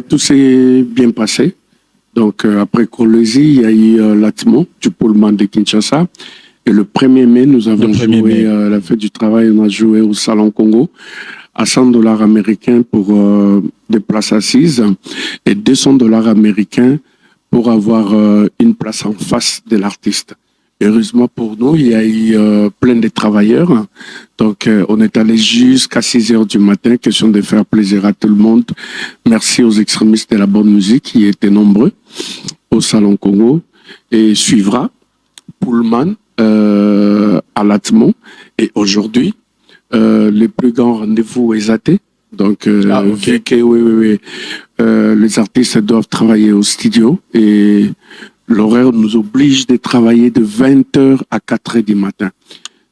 Tout s'est bien passé. Donc, après Kolwezi, il y a eu l'Atmo du Pullman de Kinshasa. Et le 1er mai, nous avons joué la fête du travail. On a joué au Salon Congo à $100 américains pour des places assises et $200 américains pour avoir une place en face de l'artiste. Heureusement pour nous, il y a eu plein de travailleurs. Donc, on est allé jusqu'à 6 heures du matin, question de faire plaisir à tout le monde. Merci aux extrémistes de la bonne musique qui étaient nombreux au Salon Congo. Et suivra Pullman à l'Atmo. Et aujourd'hui, le plus grand rendez-vous est Zaté. Donc, vu que les artistes doivent travailler au studio et l'horaire nous oblige de travailler de 20h à 4h du matin.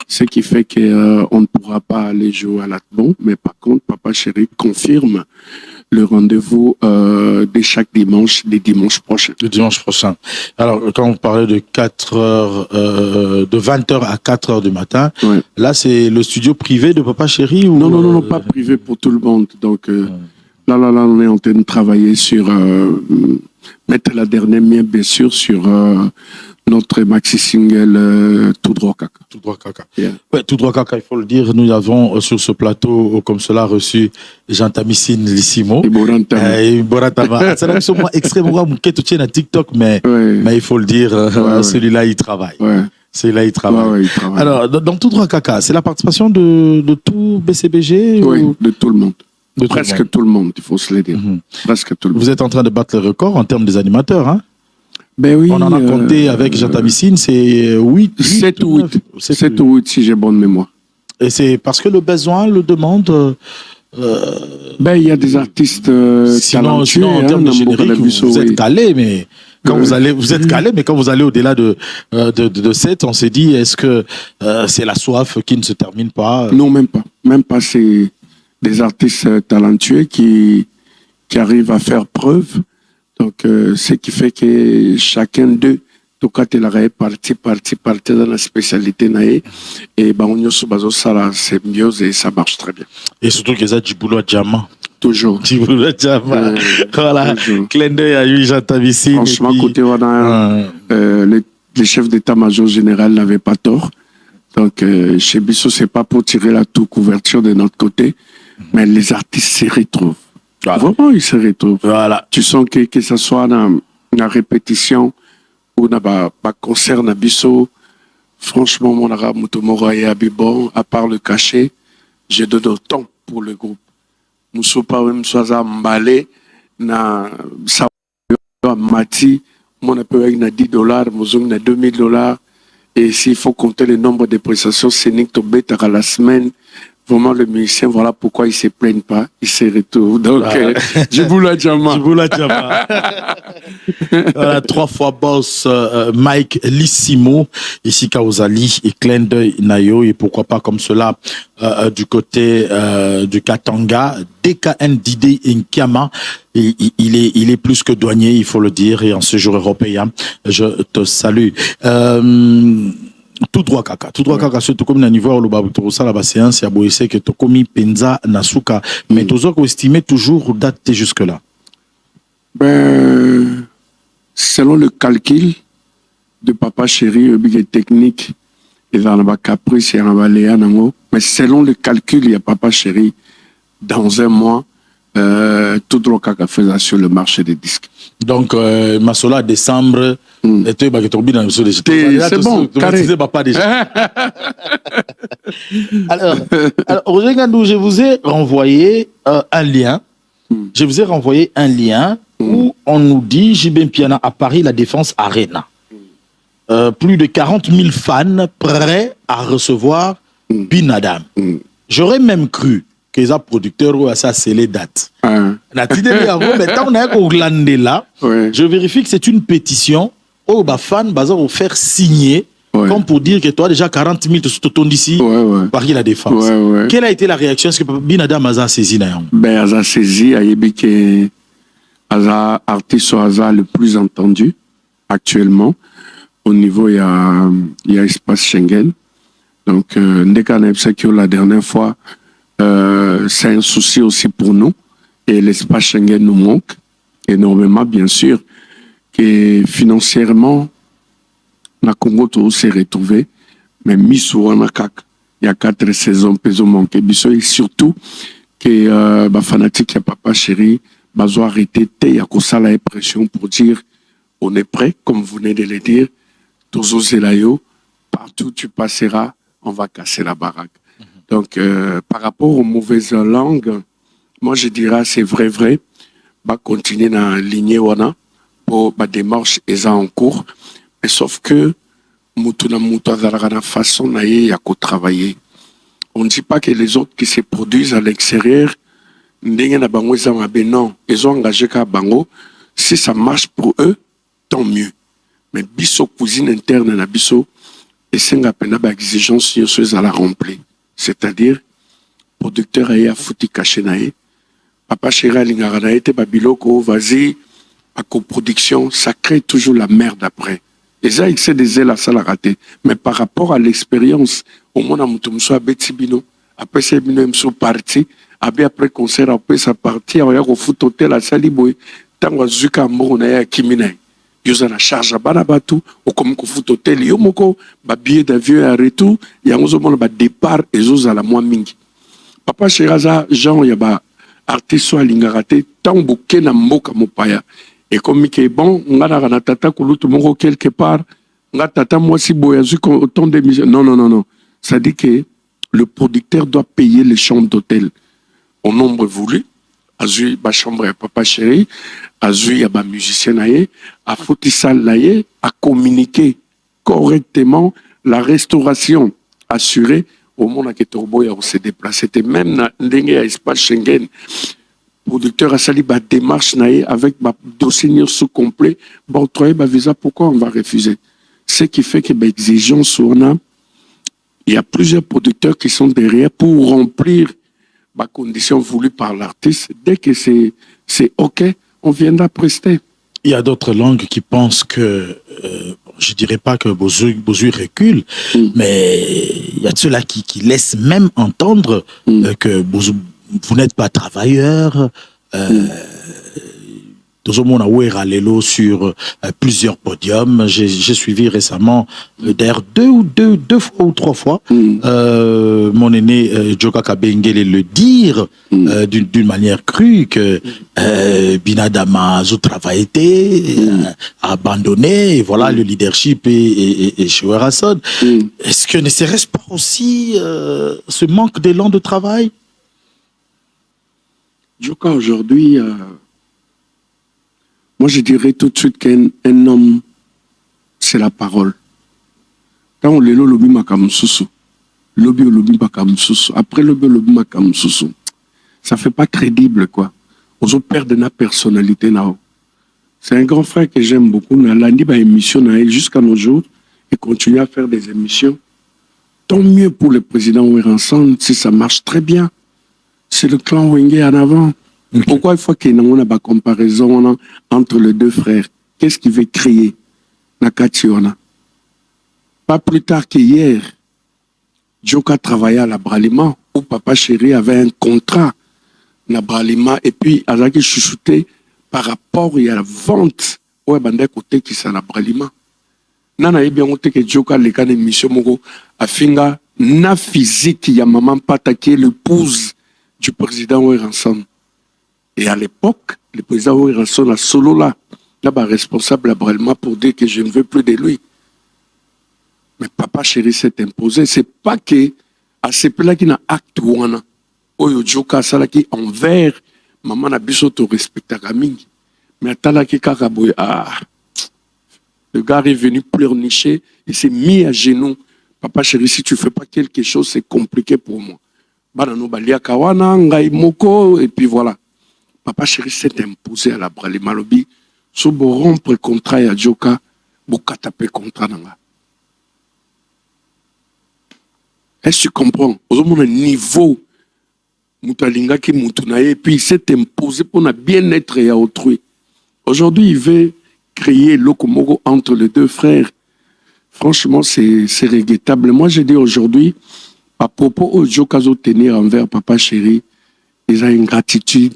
Ce qui fait qu'on ne pourra pas aller jouer à l'Atmo. Mais par contre, Papa Chéri confirme le rendez-vous de chaque dimanche, les dimanches prochains. Le dimanche prochain. Alors, quand vous parlez de 4h, de 20h à 4h du matin, là, c'est le studio privé de Papa Chéri ou... Non, pas privé pour tout le monde. Donc, là, on est en train de travailler sur... mettre la dernière main, bien sûr, sur notre maxi-single Tout droit caca. Tout droit caca. Yeah. Ouais, Tout droit caca, il faut le dire. Nous avons sur ce plateau, comme cela, reçu Jean-Tamissine Lissimo. Et Borantama. C'est là que moi extrêmement mouquet, tu tiens à TikTok, mais il faut le dire, celui-là, il travaille. Celui-là, il travaille. Il travaille. Alors, dans Tout droit caca, c'est la participation de tout BCBG Oui, de tout le monde. Presque tout le monde, il faut se le dire. Presque tout le monde. Vous êtes en train de battre le record en termes des animateurs, hein? Ben oui. On en a compté avec Jean-Tamissine, c'est 7 ou 8, si j'ai bonne mémoire. Et c'est parce que le besoin le demande. Il y a des artistes talentueux. En termes de générique, vous êtes calé, mais quand vous êtes calé, mais quand vous allez au-delà de 7, on s'est dit, est-ce que c'est la soif qui ne se termine pas? Non, même pas. Même pas, c'est des artistes talentueux qui arrivent à faire preuve. Donc, ce qui fait que chacun d'eux, tout cas, il a parti dans la spécialité. Et on y a ça, c'est mieux et ça marche très bien. Et surtout que ça, du boulot à diamant. Toujours. Du boulot à diamant. Voilà. Clin d'œil à lui, Jean-Tamissine. Franchement, côté les chefs d'état-major général n'avaient pas tort. Donc, chez Bissot, c'est pas pour tirer la toute couverture de notre côté, mais les artistes s'y retrouvent. Voilà. Vraiment, ils se retrouvent. Voilà. Tu sens que ce soit dans la répétition ou dans le concert de Bissot, franchement, mon arabe, Moutomora et Abibon, à part le cachet, j'ai donné autant pour le groupe. Moussoupa, Moussouaza, Mbale, na Mati, mon appel avec $10, Mouzoum na $2000. Et s'il faut compter le nombre de prestations scéniques à la semaine, vraiment le musicien, voilà pourquoi il ne se plaigne pas, il se retrouve. Donc, Djiboula Djama. Djiboula Djama. Voilà, 3 fois boss Mike Lissimo, ici Kaozali et clin d'œil Nayo, et pourquoi pas comme cela du côté du Katanga, DKN Didé Nkiama. Il est plus que douanier, il faut le dire, et en ce jour européen, je te salue. Tout droit caca surtout comme na niveau le babu to sala ba séance ya boyese que to komi penza nasuka mais toujours estimer toujours date jusque là. Selon le calcul de Papa Chéri, le technique et dans la caprice et en nango, mais selon le calcul il y a Papa Chéri dans un mois tout droit caca faisait sur le marché des disques. Donc Masola décembre et tu c'est bon, carré. Alors Roger Gandou, je vous ai renvoyé un lien. Je vous ai renvoyé un lien où on nous dit Jibem Piana à Paris, la Défense Arena. Plus de 40 000 fans prêts à recevoir Bin Adam. J'aurais même cru que les producteurs ont assez les dates. Je vérifie que c'est une pétition où les fans vont faire signer, comme pour dire que toi déjà 40 000 te d'ici Paris la Défense. Quelle a été la réaction? Est-ce que Bin Adam a saisi? Il a saisi, il y a artiste le plus entendu actuellement. Au niveau, il y a espace Schengen. Donc, la dernière fois, c'est un souci aussi pour nous. Et l'espace Schengen nous manque énormément, bien sûr. Et financièrement, la Congo s'est retrouvé. Mais il y a 4 saisons, peso manque. Et surtout, que fanatique, il y a papa chéri, doit arrêter, il y a la pression pour dire on est prêt, comme vous venez de le dire. Toujours Zelayo, partout tu passeras, on va casser la baraque. Donc, par rapport aux mauvaises langues, moi je dirais c'est vrai, continuer dans la lignée pour la démarche est en cours, mais sauf que la façon de travailler. On ne dit pas que les autres qui se produisent à l'extérieur, non, ils ont engagé qu'à Bango. Si ça marche pour eux, tant mieux. Mais biso cuisine interne na biso, et c'est une exigence à la remplir. C'est-à-dire, producteur a foutu caché naé, papa chéri lingara été babiloko, vas-y, à coproduction, ça crée toujours la merde après. Et ça, il sait des ailes à ça la rater. Mais par rapport à l'expérience, au moins, on a betibino, après c'est bino parti, après concert, après sa partie, on a foot hôtel à Saliboy, tant qu'on a zuka moro na ya kimina. Yoza na charge à banabatu, ou comme qu'on fout hôtel, yomoko, ba billet d'avion à retour, yangozo mon ba départ, et zoza la moins mingi. Papa Cheraza, Jean, yaba, artiste à l'ingarate, tant bouquet na mboka mopaya. Et comme il bon, on a na tata kulutu moko quelque part, on a tata moi si boya zu autant d'émissions. Non. Ça dit que le producteur doit payer les chambres d'hôtel au nombre voulu. Azui ba chambre à papa chéri, azui ya ba musicien naie, a fouti salle naie, à communiquer correctement la restauration assurée au monde qui Torboya où se déplacer. C'était même dans l'espace Schengen. Producteur a sali ba démarche naie avec ma dossier sous complet. Bon, octroyer ba visa, pourquoi on va refuser? Ce qui fait que ba exigence sur il y a plusieurs producteurs qui sont derrière pour remplir ma condition voulue par l'artiste. Dès que c'est OK, on viendra prester. Il y a d'autres langues qui pensent que, je dirais pas que Bozui recule, mais il y a ceux-là qui laissent même entendre que vous n'êtes pas travailleur. Tout le monde a oué Lelo sur plusieurs podiums. J'ai suivi récemment, d'ailleurs deux fois ou 3 fois, mon aîné Joka Kabengele le dire d'une manière crue que Binadama a travaillé, a abandonné, et voilà, le leadership est chez Werason. Est-ce que ne serait-ce pas aussi ce manque d'élan de travail? Joka, aujourd'hui... moi, je dirais tout de suite qu'un homme, c'est la parole. Quand on l'élo lobi makamususu, lobi makamususu, après lobi makamususu, ça fait pas crédible, quoi. On se perd de notre personnalité, là. C'est un grand frère que j'aime beaucoup. On a lundi ma émission jusqu'à nos jours et continue à faire des émissions. Tant mieux pour le président Werason si ça marche très bien. C'est le clan Wenge en avant. Okay. Pourquoi il faut qu'il y ait une comparaison entre les 2 frères? Qu'est-ce qu'il veut créer? Pas plus tard qu'hier, Joka travaillait à la Bralima, où papa chéri avait un contrat à Bralima, et puis il a chouchouté par rapport à la vente où il y a côté qui s'est à la Bralima. Nana est bien que Joka les cas d'émission a finga na physique ya maman Pata qui est l'épouse du président Werason. Et à l'époque, le président Werason a solo là, responsable à Bralima pour dire que je ne veux plus de lui. Mais papa chéri s'est imposé. C'est pas que à ce là qui n'a acte ouana, oyo Joka sala qui envers maman na biso to respecta mingi. Mais atala ki kakaboy le gars est venu pleurnicher, il s'est mis à genoux. Papa chéri, si tu fais pas quelque chose, c'est compliqué pour moi. Banano balia kawana ngai moko et puis voilà. Papa chéri s'est imposé à la Bralima Lobi. Si vous rompre le contrat à Joka, vous catapez le contrat. Est-ce que tu comprends? Vous avez un niveau, et puis il s'est imposé pour le bien-être à autrui. Aujourd'hui, il veut créer l'Okomogo entre les 2 frères. Franchement, c'est regrettable. Moi, je dis aujourd'hui, à propos au Joka tenir envers Papa Chéri, ils ont ingratitude,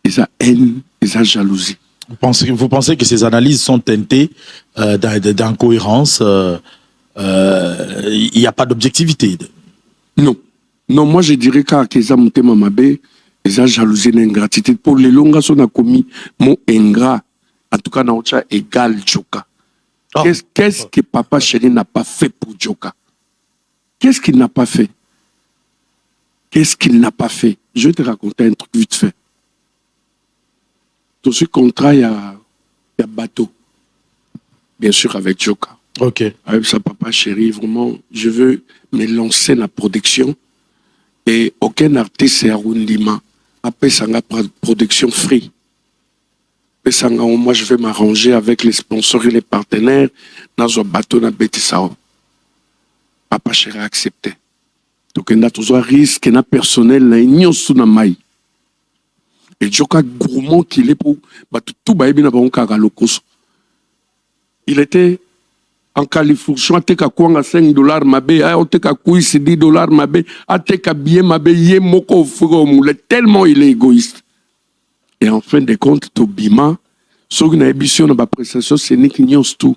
ils ont haine, ils ont jalousie. Vous pensez que ces analyses sont teintées d'incohérence? Il n'y a pas d'objectivité? Non. Non, moi je dirais qu'ils ont monté Mamabé, ils ont jalousie et ingratitude. Pour les longues, on a commis mon ingrat. En tout cas, on a égal Joka. Oh. Qu'est-ce que Papa Chéri n'a pas fait pour Joka? Qu'est-ce qu'il n'a pas fait? Qu'est-ce qu'il n'a pas fait? Je vais te raconter un truc vite fait. Dans ce contrat, il y a bateau. Bien sûr, avec Joka. Ok. Avec sa Papa Chéri, vraiment, je veux me lancer dans la production. Et aucun artiste est à Rundima. Après, ça a production free. Moi, je vais m'arranger avec les sponsors et les partenaires dans un bateau dans Bétissao. Papa Chéri a accepté. Donc, il y a toujours un risque, il y a personnel, il y a un maï. Et Joka gourmand qu'il est pour tout baïbi n'a pas locos. Il était en Californie, on a quoi 5 $, mabé, on a quoi 10 $, mabé, on a bien mabé, il est tellement il est égoïste. Et en fin de compte, Tobima, ce qu'on a émission dans la prestation, c'est Nick Nyostou.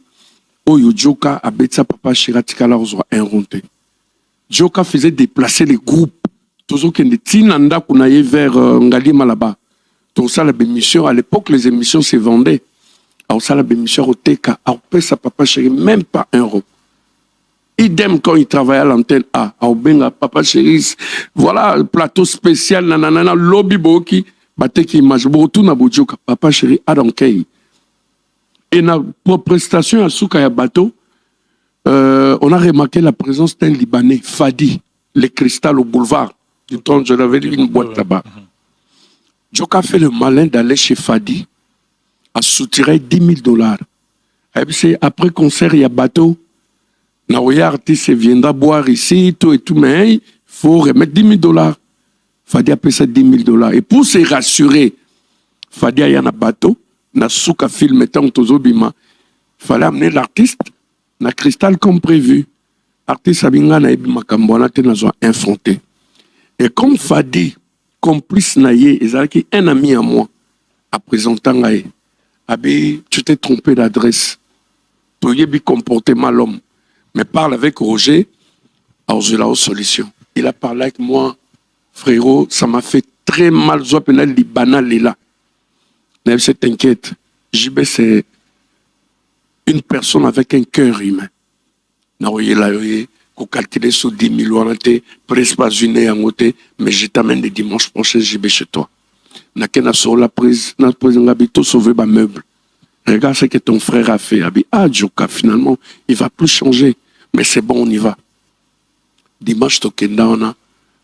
Oyo Joka a bêta Papa Chéri Tikala Ozoa inventé. Joka faisait déplacer les groupes. Toujours qu'il y a des tinanda qu'on aille vers Ngalima là-bas. Donc ça, la bémission, à l'époque, les émissions se vendaient. Alors ça, la bémission au TK, alors ça Papa Chéri, même pas €1. Idem quand il travaillait à l'antenne A, à Obenga, Papa Chéri, voilà, plateau spécial, nanana, lobby boki, bateki image, tout na Joka, Papa Chéri, Adankei. Et pour prestation à Soukaya Bateau, on a remarqué la présence d'un Libanais, Fadi, les cristal au boulevard du temps, je l'avais dit une boîte là-bas. Joka fait le malin d'aller chez Fadi à soutirer $10 000. Après concert, il y a bateau. Naoya artiste viendra boire ici, tout et tout, mais il faut remettre $10 000. Fadi a payé ça $10 000. Et pour se rassurer, Fadi a un bateau, na souka film étant tozobima. Il fallait amener l'artiste, na cristal comme prévu. L'artiste a bien makamboana te nazo infronté. Et comme Fadi, complice naïe, et un ami à moi, à présenter naïe. Abi, tu t'es trompé d'adresse. Tu as bien comporté mal l'homme. Mais parle avec Roger, alors j'ai la solution. Il a parlé avec moi, frérot, ça m'a fait très mal. Je suis Libanais là. Mais c'est t'inquiète. JB, c'est une personne avec un cœur humain. Il faut calculer sur 10 000 €, presque pas une heure, mais je t'amène le dimanche prochain, JB chez toi. Nakena sur la prise, tout sauver ma meuble. Regarde ce que ton frère a fait. Ah, Joka, finalement, il va plus changer. Mais c'est bon, on y va. Dimanche, Tokenda, on a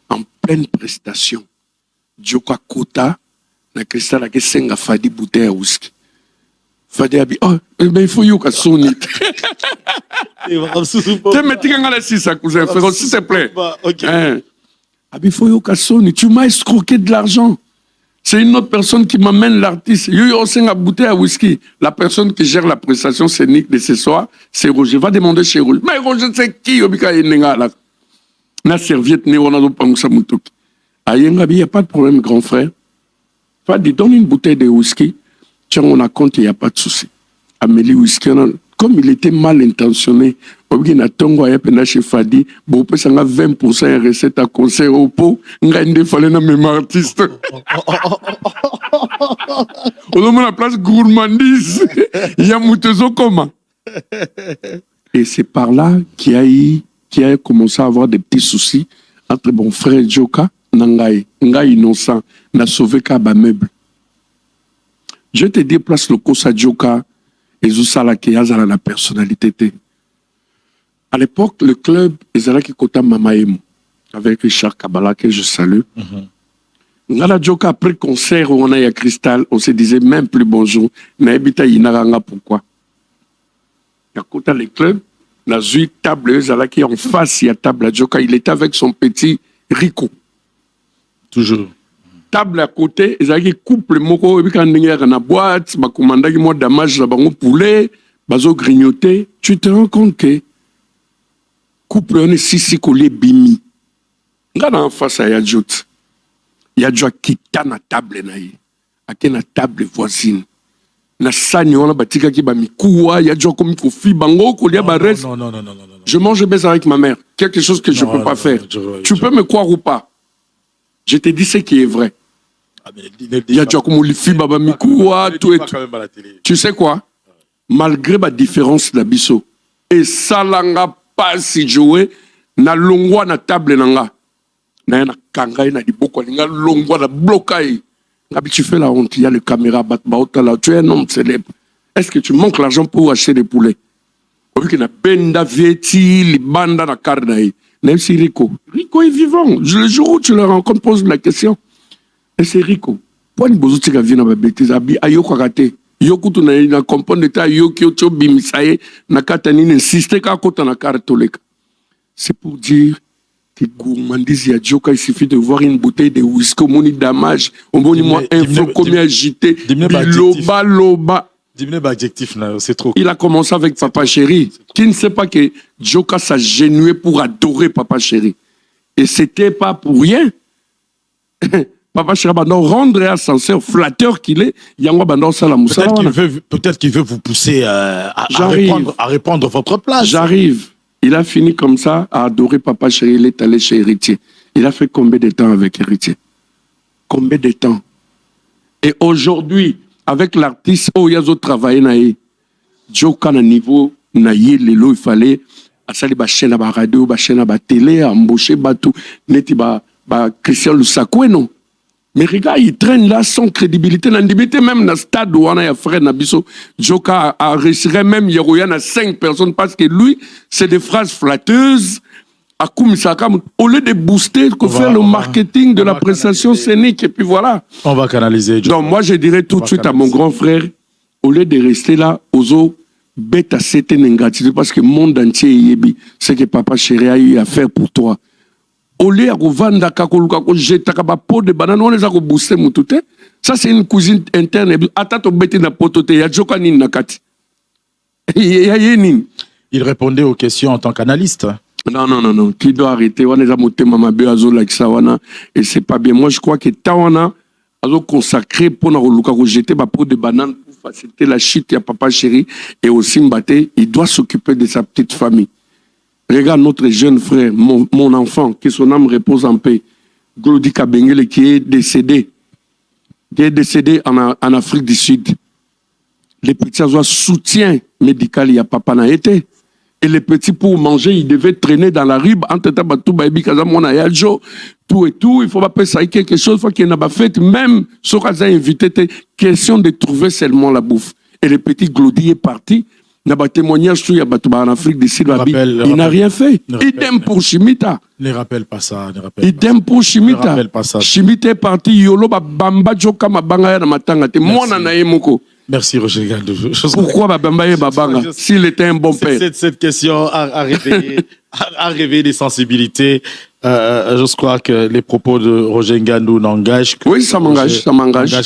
en pleine prestation. Joka Kota, na cristal, qui senga Fadi bouteille à whisky. Fadi a dit, oh, mais il faut Yoka sonit. Tu me dis qu'on a la 6 à cousin, frère, s'il te plaît. Il faut Yoka sonit. Tu m'as escroqué de l'argent. C'est une autre personne qui m'amène l'artiste. Yo senga bouteille à whisky. La personne qui gère la prestation scénique de ce soir, c'est Roger. Va demander chez Roger. Mais Roger, c'est qui? Yobika Yenenga là. Na serviette, ne on a pas moussa moutouk. Il n'y a pas de problème, grand frère. Fadi, donne une bouteille de whisky. Tiens, on a compte, il n'y a pas de souci. Amélie Whisky, comme il était mal intentionné, il a tongo à peine chez Fadi, bon, peut 20% de recette à concert au pot, il a une même artiste. On a la place gourmandise. Il y a Moutezo comment. Et c'est par là qu'il a commencé à avoir des petits soucis entre mon frère Joka, Ngai innocent, n'a sauvé qu'à bas meuble. Je te déplace le Kosa Joka et Zousala qui a la personnalité. À l'époque, le club, ils allaient qui kota Mamaemo avec Richard Kabala que je salue. Ngala Joka après concert où on a eu Cristal, on se disait même plus bonjour. Naibita Yinaranga pourquoi? À côté les clubs, la zui table qui en face il y a table à Joka, il était avec son petit Rico. Toujours. Table à côté, ils avaient couple moko et puis quand il y a une boîte, bah commanda qui moi damage là bas poulet, bazo grignoter, tu te rends compte que couple on est sisi kolé bimi nga na face à Yadjot Yadjo kita na table na ye ake na table voisine na sani wana batika ki ba mikuwa Yadjo komi kofi bango kolia ba reste non. je mange baiser avec ma mère quelque chose que je peux pas faire tu peux me croire ou pas je te dis ce qui est vrai Yadjo komi fi baba mikuwa tout et tout tu sais quoi malgré ma différence d'abisso et salanga pas si jouer na longwa na table nanga na kanga na diboko linga longwa na blokai ngabi tu fais la honte il y a le caméra batbaota là tu es un homme célèbre est-ce que tu manques l'argent pour acheter des poulets au vu que na benda vieti libanda na karnaï même si Rico est vivant le jour où tu le rencontres pose la question et c'est Rico pour une bozuti ka vient na bêtise abi ayoko raté yokutu na comprendre ta yoki ocho bimisaye na katani insiste ka kota na kartoleka c'est pour dire que gourmandise ya Djoka il suffit de voir une bouteille de whisky au moni damage au moni moi info comme agité loba adjectif c'est trop il a commencé avec Papa Chéri qui ne sait pas que Djoka s'agenouait pour adorer Papa Chéri et c'était pas pour rien. Papa Chéri Bandor rendre à sincère flatteur qu'il est Yango Bandor Salamoussa peut-être qu'il veut vous pousser à répondre votre place. J'arrive. Il a fini comme ça à adorer Papa Chéri. Il est allé chez Héritier. Il a fait combien de temps avec Héritier? Combien de temps? Et aujourd'hui, avec l'artiste, oh, il y a d'autres travail naïe. Djoka na niveau naïe, il fallait à sali ba chaîne ba radio, ba chaîne ba télé, embaucher batou, neti ba Christian Lusakwe non. Mais regarde, il traîne là sans crédibilité. L'indimité même dans le stade où on a frère Nabiso, Djoka a réussi même Yeroyan à 5 personnes parce que lui, c'est des phrases flatteuses. Au lieu de booster, faire le marketing de la prestation scénique, et puis voilà. On va canaliser. Donc moi, je dirais tout de suite à mon grand frère, au lieu de rester là, aux bête à cette négative, parce que le monde entier, c'est que Papa Chéri a eu à faire pour toi. Au lieu de vendre la peau de banane, on les a boosté moutouté. Ça, c'est une cuisine interne. Attends, bête na potote, ya Djoka ni nakati. Il répondait aux questions en tant qu'analyste. Non. Qui doit arrêter? On les a monté Mamabé Azo Laksawana. Et c'est pas bien. Moi, je crois que Tawana a consacré pour nous jeter ma peau de banane pour faciliter la chute à Papa Chéri. Et aussi Mbaté, il doit s'occuper de sa petite famille. Regarde notre jeune frère, mon enfant, que son âme repose en paix, Glody Kabengele, qui est décédé en Afrique du Sud. Les petits ont soutien médical, il y a papa n'a été. Et les petits, pour manger, ils devaient traîner dans la rue, entre tout et tout, il faut pas ça quelque chose, il faut qu'il n'y ait pas fait, même ce qu'on a invité, question de trouver seulement la bouffe. Et le petit Glody est parti. Il y a témoignage en Afrique du Sud, il n'a rien fait. Idem pour Chimita. Ne rappelle pas ça. Idem pour Chimita. Chimita est parti, Yolo, Bamba, Joka, Mabanga, Matanga. Moi, Nanaemoko. Merci Roger Gandou. Pourquoi Babamba Babanga s'il était un bon père? Cette question a réveillé des sensibilités. Je crois que les propos de Roger Gandou n'engagent que... Oui, ça m'engage.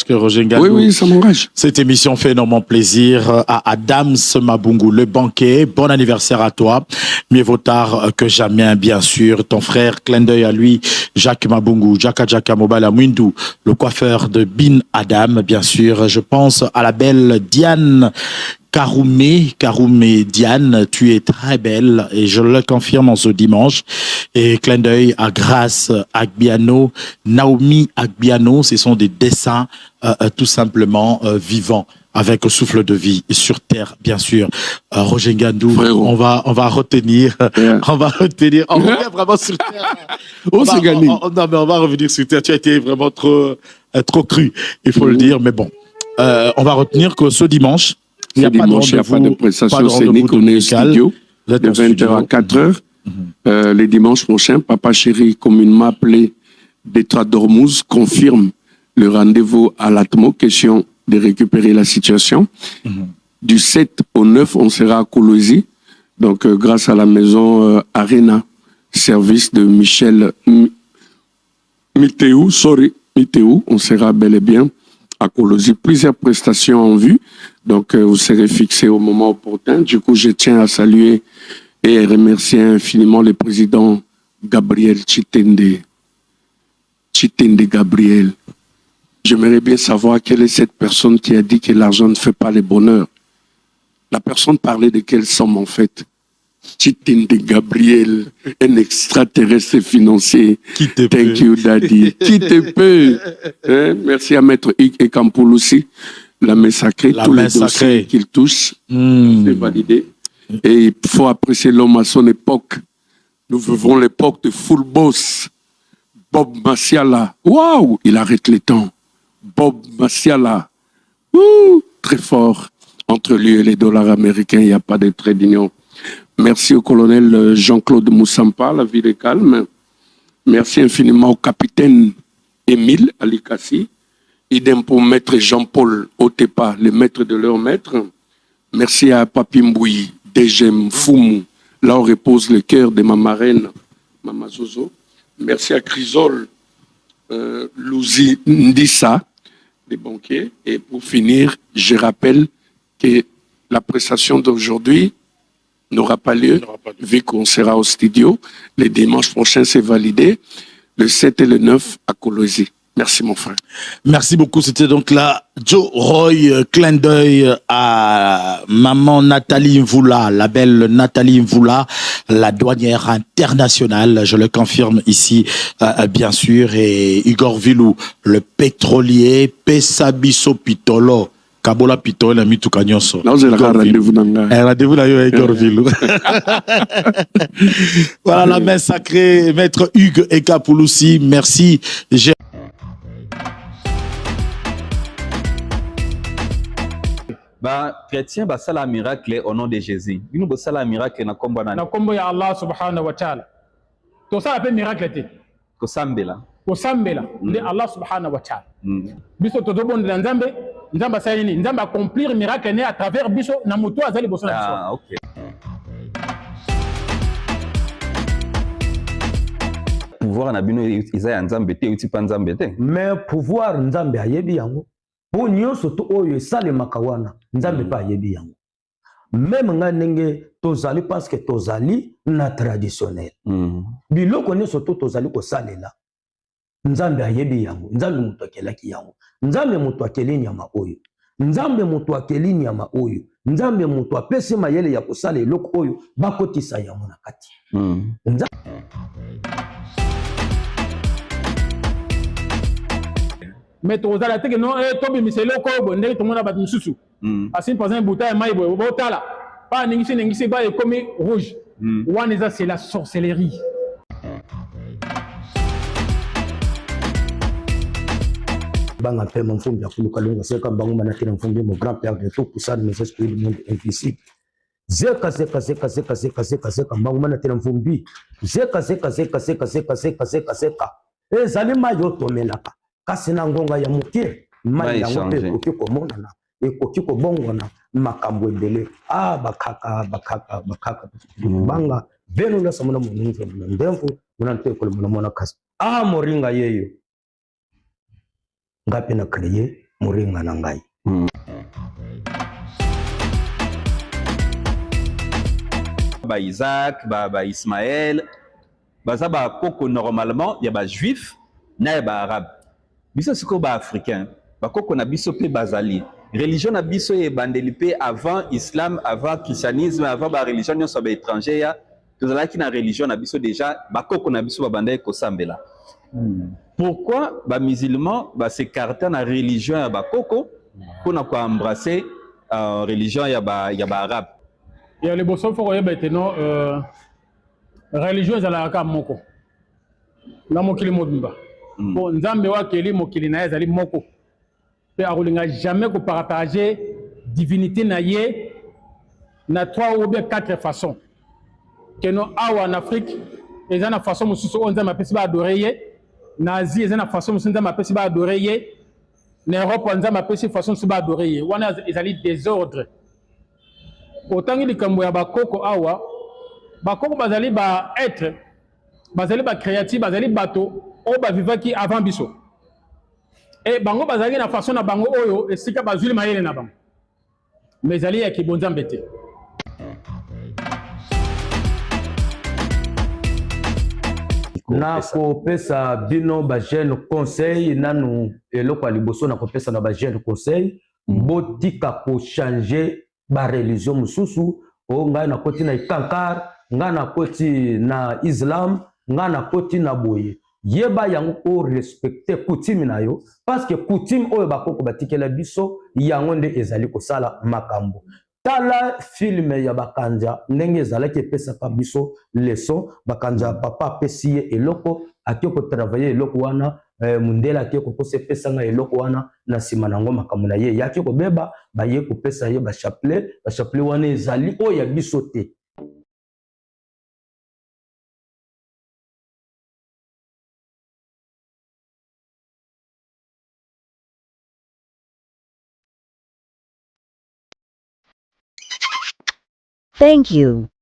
Que Roger Gandou. Oui, ça m'engage. Cette émission fait énormément plaisir à Adams Mabungu, le banquier. Bon anniversaire à toi. Mieux vaut tard que jamais, bien sûr. Ton frère, clin d'œil à lui, Jacques Mabungu, Jaka Mobala Mwindu, le coiffeur de Bin Adam, bien sûr. Je pense à la belle Diane Karoumé Diane, tu es très belle et je le confirme en ce dimanche. Et clin d'œil à Grace Agbiano, Naomi Agbiano, ce sont des dessins tout simplement vivants avec le souffle de vie sur terre, bien sûr. Roger Gandou, on va retenir, on revient vraiment sur terre. On s'est gagné. Non, mais on va revenir sur terre. Tu as été vraiment trop cru, il faut le dire. Mais bon, on va retenir que ce dimanche, il n'y a pas de prestation scénique, on est au studio, de 20h à 4h. Les dimanches prochains, Papa Chéri, communément appelé Détroit d'Ormuz, confirme le rendez-vous à l'Atmo, question de récupérer la situation. Du 7 au 9, on sera à Koulouzi, donc grâce à la maison Arena, service de Michel Mitéou, on sera bel et bien à Koulouzi. Plusieurs prestations en vue. Donc, vous serez fixé au moment opportun. Du coup, je tiens à saluer et remercier infiniment le président Gabriel Chitende Gabriel. J'aimerais bien savoir quelle est cette personne qui a dit que l'argent ne fait pas le bonheur. La personne parlait de quelle somme en fait? Chitende Gabriel, un extraterrestre financier. Qui te Thank peut. you, Daddy. Qui te peut. Hein? Merci à Maître Hugues et Campoul aussi. La main sacrée, La tous main les dossiers sacrée. qu'il touche, c'est validé. Et il faut apprécier l'homme à son époque. Nous vivons l'époque de full boss. Bob Massiala. Waouh, il arrête les temps. Bob Massiala. Ouh, très fort. Entre lui et les dollars américains, il n'y a pas de trait d'union. Merci au colonel Jean-Claude Moussampa, la ville est calme. Merci infiniment au capitaine Émile Alikassi. Idem pour maître Jean-Paul Otepa, le maître de leur maître. Merci à Papi Mbouyi, Degem Foumou, là où repose le cœur de ma marraine, Mama Zozo. Merci à Chrysol Louzi Ndissa, les banquiers. Et pour finir, je rappelle que la prestation d'aujourd'hui n'aura pas lieu, vu qu'on sera au studio. Le dimanche prochain, c'est validé. Le 7 et le 9 à Kolwezi. Merci, mon frère. Merci beaucoup. C'était donc là Joe Roy, clin d'œil à maman Nathalie Mvoula, la belle Nathalie Mvoula, la douanière internationale, je le confirme ici, bien sûr, et Igor Vilou, le pétrolier, Pesabiso Pitolo. Kabola Pito la mitu kanyonso. Là, vous avez rendez-vous dans la... Rendez-vous là, Igor Vilou. Voilà la main sacrée, maître Hugues Ekapouloussi. Merci. Bah, chrétien, bah, ça la miracle au nom de Jésus. Nous, bah, ça la miracle na kombo na. Na kombo ya Allah subhanahu wa ta'ala. To ça appelle miracle te. Ko sambela. Ko sambela. De Allah subhanahu wa ta'ala. Biso to dobon de nzambe, nzamba sa yini, nzamba accomplir miracle né à travers biso na moto azali boso na biso. Ah, OK. Pouvoir na bino isa nzambe te uti pa nzambe te. Mais pouvoir nzambe ayebi yango. Po nyonso to oyo esalemaka wana nzambe pa ayebi yango. Même nga ndenge tozali parce que tozali na traditionnel. Biloko nyonso to tozali kosalela nzambe ayebi yango. Nzambe mutu akelaki yango. Nzambe mutu akeli nyama oyo. Nzambe mutu akeli nyama oyo. Nzambe mutu apesi mayele ya kosala eloko oyo bakotisa yango na kati. Mais to zala te que non to bi miselo ko bo ndenge to mona bat misusu. Asin par exemple bouteille mai bo tala. Pas ningisi ba e comme rouge. Waneza c'est la sorcellerie. Banga pe mfumbi ya kuluka lunga seka bangu manatira mfumbi mon grand-père de tout pour ça mes esprits du monde invisible. Zeka bangu manatira mfumbi. Zeka. Ezali mayo tomelaka. Kasi na ngonga ya mukie mai yango pe koki komonana ekoki kobongona makambo ebele bakaka banga beno la samona mununzo ndemfu munante ko mona kasi moringa yeyo ngapi na créer moringa na ngai Ba Isaac, ba Ismaël, baza ba koko normalement ya ba juif na ba arabe. Biso siko ba africain, ba koko na biso pe bazali. Religion na biso e bandeli pe avant islam, avant christianisme, avant ba religion nyonso ba étranger ya, tozalaki na religion na biso déjà ba koko na biso ba bandai ko sambela. Pourquoi ba musulman ba s'écarter na religion ya ba koko pour na ko embrasser religion ya ba arabe. Il y a les bosso faut que maintenant religion za ka moko. Na mokili modumba. Bon, nzambe wa keli mokili na ezali moko. Pe akolinga jamais ko partager divinité na ye na 3 ou bien 4 façons. Que no awa en Afrique, eza na façon mususu on nzambe apesi ba adorer ye. Na Asie eza na façon mususu nzambe apesi ba adorer ye. Na Europe nzambe apesi façon mususu ba adorer ye. Wana ezali désordre. Autant que likambo ya bakoko awa, bakoko bazali ba être, bazali ba créatif, bazali bato o ba vivaki avant biso. Et bango bazali na façon na bango oyo esika bazuli mayele na bango. Mais zali ya kibonza mbete. na kopesa bino ba jeune conseil nanu eloko liboso na kopesa na ba jeune conseil botika ko changer ba religion mususu o ngai na koti na ikankar ngai na koti na Islam ngai na koti na boye yeba yango ko respecter coutume na yo parce que coutume oyo bakoko batikela biso yango nde ezali kosala makambo. Tala film ya bakanja ndenge ezalaki epesaka biso leçon bakanja papa pesi eloko akiko travailler eloko wana mundela akiko kosepesa nga eloko wana na sima nango makambo na ye yaki kobeba baye kopesa ye ba chapelet wana ezali oyo ya biso te. Thank you.